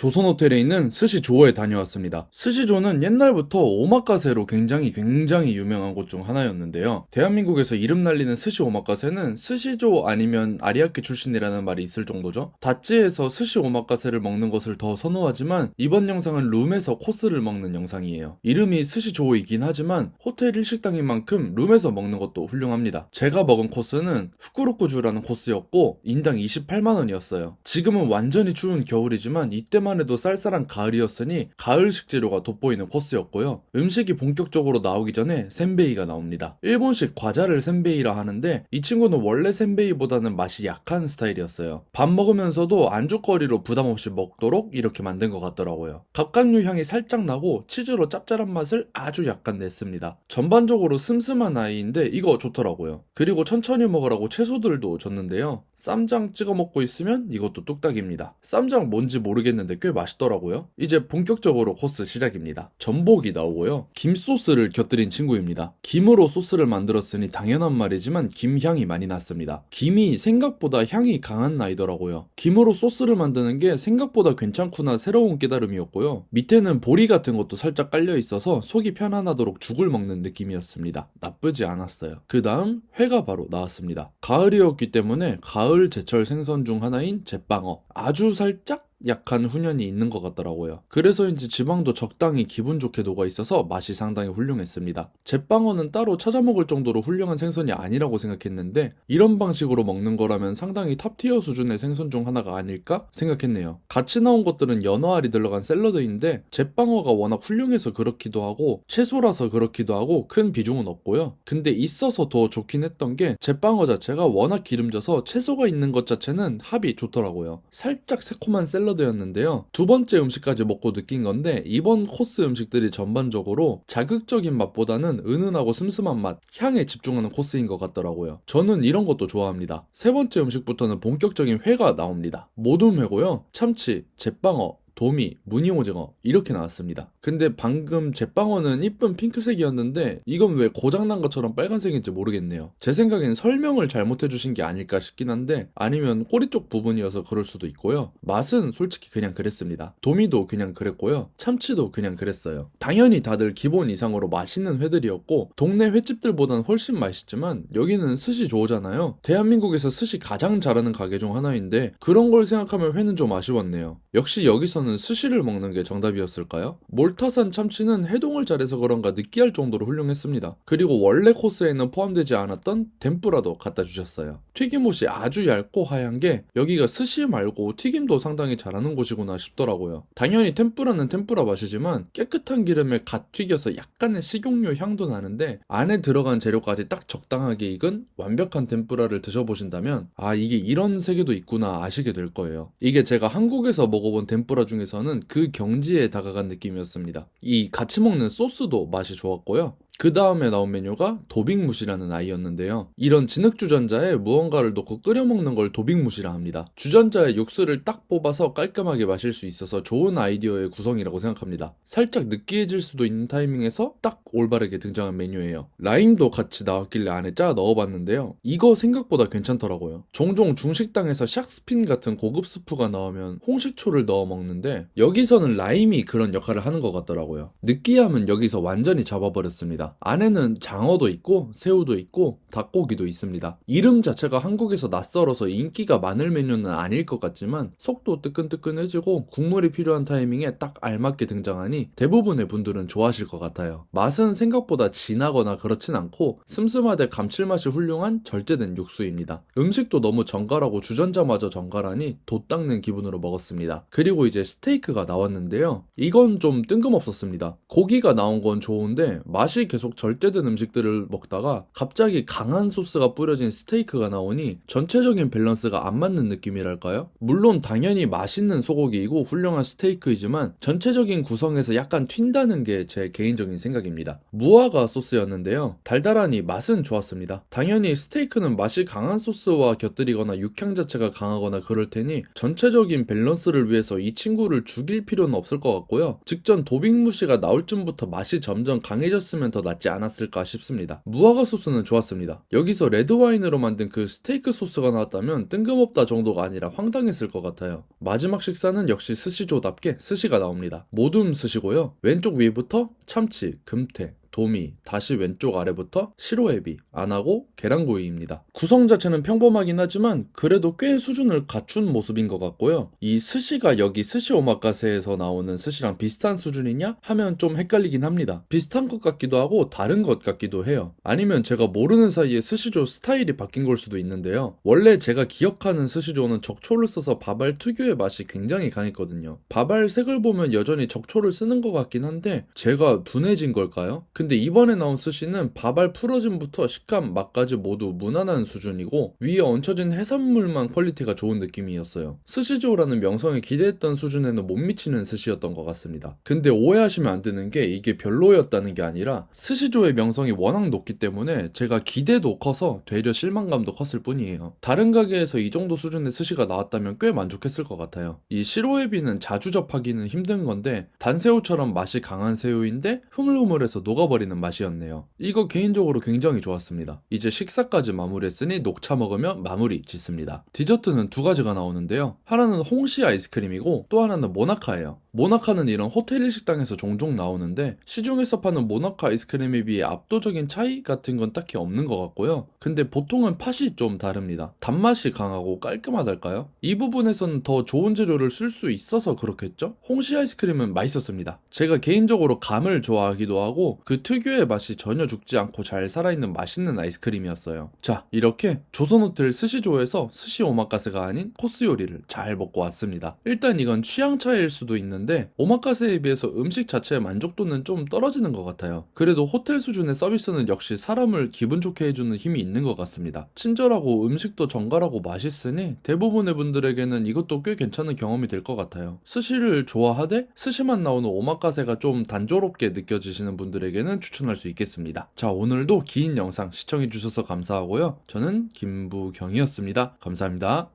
조선호텔에 있는 스시조에 다녀왔습니다. 스시조는 옛날부터 오마카세로 굉장히 유명한 곳 중 하나였는데요. 대한민국에서 이름 날리는 스시 오마카세는 스시조 아니면 아리아케 출신이라는 말이 있을 정도죠. 다찌에서 스시 오마카세를 먹는 것을 더 선호하지만 이번 영상은 룸에서 코스를 먹는 영상이에요. 이름이 스시조이긴 하지만 호텔 일식당인 만큼 룸에서 먹는 것도 훌륭합니다. 제가 먹은 코스는 후쿠로쿠주라는 코스였고 인당 28만원이었어요. 지금은 완전히 추운 겨울이지만 이때만 해도 쌀쌀한 가을이었으니 가을 식재료가 돋보이는 코스였고요. 음식이 본격적으로 나오기 전에 센베이가 나옵니다. 일본식 과자를 센베이라 하는데 이 친구는 원래 센베이보다는 맛이 약한 스타일이었어요. 밥 먹으면서도 안주거리로 부담없이 먹도록 이렇게 만든 것 같더라고요. 갑각류 향이 살짝 나고 치즈로 짭짤한 맛을 아주 약간 냈습니다. 전반적으로 슴슴한 아이인데 이거 좋더라고요. 그리고 천천히 먹으라고 채소들도 줬는데요. 쌈장 찍어 먹고 있으면 이것도 뚝딱입니다. 쌈장 뭔지 모르겠는데 꽤 맛있더라고요. 이제 본격적으로 코스 시작입니다. 전복이 나오고요. 김 소스를 곁들인 친구입니다. 김으로 소스를 만들었으니 당연한 말이지만 김 향이 많이 났습니다. 김이 생각보다 향이 강한 나이더라고요. 김으로 소스를 만드는 게 생각보다 괜찮구나 새로운 깨달음이었고요. 밑에는 보리 같은 것도 살짝 깔려 있어서 속이 편안하도록 죽을 먹는 느낌이었습니다. 나쁘지 않았어요. 그 다음 회가 바로 나왔습니다. 가을이었기 때문에 가을 제철 생선 중 하나인 제빵어. 아주 살짝 약한 훈연이 있는 것 같더라고요. 그래서인지 지방도 적당히 기분 좋게 녹아 있어서 맛이 상당히 훌륭했습니다. 제빵어는 따로 찾아 먹을 정도로 훌륭한 생선이 아니라고 생각했는데 이런 방식으로 먹는 거라면 상당히 탑티어 수준의 생선 중 하나가 아닐까 생각했네요. 같이 나온 것들은 연어알이 들어간 샐러드인데 제빵어가 워낙 훌륭해서 그렇기도 하고 채소라서 그렇기도 하고 큰 비중은 없고요. 근데 있어서 더 좋긴 했던 게 제빵어 자체가 워낙 기름져서 채소가 있는 것 자체는 합이 좋더라고요. 살짝 새콤한 샐러드였는데요. 두 번째 음식까지 먹고 느낀 건데 이번 코스 음식들이 전반적으로 자극적인 맛보다는 은은하고 슴슴한 맛, 향에 집중하는 코스인 것 같더라고요. 저는 이런 것도 좋아합니다. 세 번째 음식부터는 본격적인 회가 나옵니다. 모둠회고요. 참치, 제빵어, 도미, 무늬오징어 이렇게 나왔습니다. 근데 방금 제빵어는 이쁜 핑크색이었는데 이건 왜 고장난 것처럼 빨간색인지 모르겠네요. 제 생각엔 설명을 잘못해주신 게 아닐까 싶긴 한데 아니면 꼬리 쪽 부분이어서 그럴 수도 있고요. 맛은 솔직히 그냥 그랬습니다. 도미도 그냥 그랬고요. 참치도 그냥 그랬어요. 당연히 다들 기본 이상으로 맛있는 회들이었고 동네 횟집들보단 훨씬 맛있지만 여기는 스시조잖아요. 대한민국에서 스시 가장 잘하는 가게 중 하나인데 그런 걸 생각하면 회는 좀 아쉬웠네요. 역시 여기서는 스시를 먹는 게 정답이었을까요? 몰타산 참치는 해동을 잘해서 그런가 느끼할 정도로 훌륭했습니다. 그리고 원래 코스에는 포함되지 않았던 덴뿌라도 갖다 주셨어요. 튀김옷이 아주 얇고 하얀 게 여기가 스시 말고 튀김도 상당히 잘하는 곳이구나 싶더라고요. 당연히 템뿌라는 템뿌라 맛이지만 깨끗한 기름에 갓 튀겨서 약간의 식용유 향도 나는데 안에 들어간 재료까지 딱 적당하게 익은 완벽한 템뿌라를 드셔보신다면 아 이게 이런 세계도 있구나 아시게 될 거예요. 이게 제가 한국에서 먹어본 덴뿌라 중에서는 그 경지에 다가간 느낌이었습니다. 이 같이 먹는 소스도 맛이 좋았고요. 그 다음에 나온 메뉴가 도빅무시라는 아이였는데요. 이런 진흙주전자에 무언가를 넣고 끓여 먹는 걸 도빅무시라 합니다. 주전자에 육수를 딱 뽑아서 깔끔하게 마실 수 있어서 좋은 아이디어의 구성이라고 생각합니다. 살짝 느끼해질 수도 있는 타이밍에서 딱 올바르게 등장한 메뉴예요. 라임도 같이 나왔길래 안에 짜 넣어봤는데요. 이거 생각보다 괜찮더라고요. 종종 중식당에서 샥스핀 같은 고급 스프가 나오면 홍식초를 넣어 먹는데 여기서는 라임이 그런 역할을 하는 것 같더라고요. 느끼함은 여기서 완전히 잡아버렸습니다. 안에는 장어도 있고 새우도 있고 닭고기도 있습니다. 이름 자체가 한국에서 낯설어서 인기가 많을 메뉴는 아닐 것 같지만 속도 뜨끈뜨끈해지고 국물이 필요한 타이밍에 딱 알맞게 등장하니 대부분의 분들은 좋아하실 것 같아요. 맛은 생각보다 진하거나 그렇진 않고 슴슴하되 감칠맛이 훌륭한 절제된 육수입니다. 음식도 너무 정갈하고 주전자마저 정갈하니 돛 닦는 기분으로 먹었습니다. 그리고 이제 스테이크가 나왔는데요. 이건 좀 뜬금없었습니다. 고기가 나온 건 좋은데 맛이 계속 절제된 음식들을 먹다가 갑자기 강한 소스가 뿌려진 스테이크가 나오니 전체적인 밸런스가 안 맞는 느낌이랄까요? 물론 당연히 맛있는 소고기이고 훌륭한 스테이크이지만 전체적인 구성에서 약간 튄다는 게 제 개인적인 생각입니다. 무화과 소스였는데요. 달달하니 맛은 좋았습니다. 당연히 스테이크는 맛이 강한 소스와 곁들이거나 육향 자체가 강하거나 그럴 테니 전체적인 밸런스를 위해서 이 친구를 죽일 필요는 없을 것 같고요. 직전 도빅무시가 나올 쯤부터 맛이 점점 강해졌으면 더 낫지 않았을까 싶습니다. 무화과 소스는 좋았습니다. 여기서 레드와인으로 만든 그 스테이크 소스가 나왔다면 뜬금없다 정도가 아니라 황당했을 것 같아요. 마지막 식사는 역시 스시조답게 스시가 나옵니다. 모둠 스시고요. 왼쪽 위부터 참치, 금태, 도미, 다시 왼쪽 아래부터 시로에비, 안하고 계란구이입니다. 구성 자체는 평범하긴 하지만 그래도 꽤 수준을 갖춘 모습인 것 같고요. 이 스시가 여기 스시 오마카세에서 나오는 스시랑 비슷한 수준이냐 하면 좀 헷갈리긴 합니다. 비슷한 것 같기도 하고 다른 것 같기도 해요. 아니면 제가 모르는 사이에 스시조 스타일이 바뀐 걸 수도 있는데요. 원래 제가 기억하는 스시조는 적초를 써서 밥알 특유의 맛이 굉장히 강했거든요. 밥알 색을 보면 여전히 적초를 쓰는 것 같긴 한데 제가 둔해진 걸까요? 근데 이번에 나온 스시는 밥알 풀어짐부터 식감, 맛까지 모두 무난한 수준이고 위에 얹혀진 해산물만 퀄리티가 좋은 느낌이었어요. 스시조라는 명성에 기대했던 수준에는 못 미치는 스시였던 것 같습니다. 근데 오해하시면 안 되는 게 이게 별로였다는 게 아니라 스시조의 명성이 워낙 높기 때문에 제가 기대도 커서 되려 실망감도 컸을 뿐이에요. 다른 가게에서 이 정도 수준의 스시가 나왔다면 꽤 만족했을 것 같아요. 이 시로에비는 자주 접하기는 힘든 건데 단새우처럼 맛이 강한 새우인데 흐물흐물해서 녹아버리는 맛이었네요. 이거 개인적으로 굉장히 좋았습니다. 이제 식사까지 마무리했으니 녹차 먹으며 마무리 짓습니다. 디저트는 두 가지가 나오는데요. 하나는 홍시 아이스크림이고 또 하나는 모나카예요. 모나카는 이런 호텔 일식당에서 종종 나오는데 시중에서 파는 모나카 아이스크림에 비해 압도적인 차이 같은 건 딱히 없는 것 같고요. 근데 보통은 팥이 좀 다릅니다. 단맛이 강하고 깔끔하달까요? 이 부분에서는 더 좋은 재료를 쓸 수 있어서 그렇겠죠? 홍시 아이스크림은 맛있었습니다. 제가 개인적으로 감을 좋아하기도 하고 그 특유의 맛이 전혀 죽지 않고 잘 살아있는 맛있는 아이스크림이었어요. 자, 이렇게 조선호텔 스시조에서 스시 오마카세가 아닌 코스 요리를 잘 먹고 왔습니다. 일단 이건 취향 차이일 수도 있는데 오마카세에 비해서 음식 자체의 만족도는 좀 떨어지는 것 같아요. 그래도 호텔 수준의 서비스는 역시 사람을 기분 좋게 해주는 힘이 있는 것 같습니다. 친절하고 음식도 정갈하고 맛있으니 대부분의 분들에게는 이것도 꽤 괜찮은 경험이 될 것 같아요. 스시를 좋아하되 스시만 나오는 오마카세가 좀 단조롭게 느껴지시는 분들에게는 추천할 수 있겠습니다. 자, 오늘도 긴 영상 시청해주셔서 감사하고요. 저는 김부경이었습니다. 감사합니다.